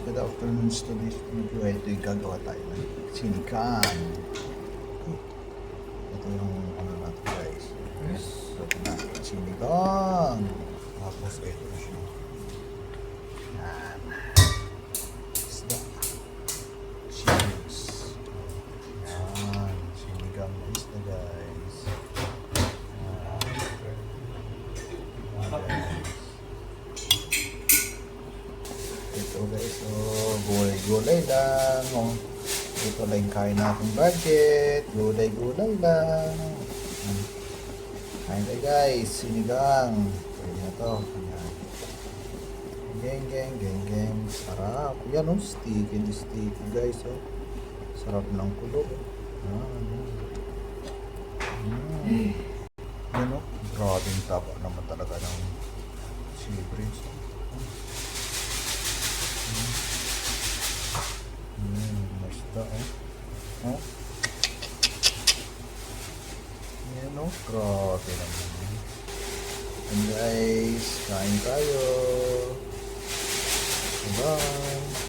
guys, good afternoon to this video. Ito yung gagawa tayo ng sinigang. Ito yung ano natin guys. Ito na, sinigang. Tapos ito siya. Yan. Isda. Cheese. Yan. Sinigang na isda guys. Ito guys, oh, gulay-gulay lang. Oh. Ito lang yung kain natin budget. Gulay-gulay lang. Kain tayo guys, sinigang. Pwede na to. Ayan. Geng. Sarap. Yan oh, sticky guys. Oh. Sarap ng kulog. Yan oh, grabing taba naman talaga ng chili breads. Basta oh. Yan oh, grabe naman. And guys, kain tayo. Bye.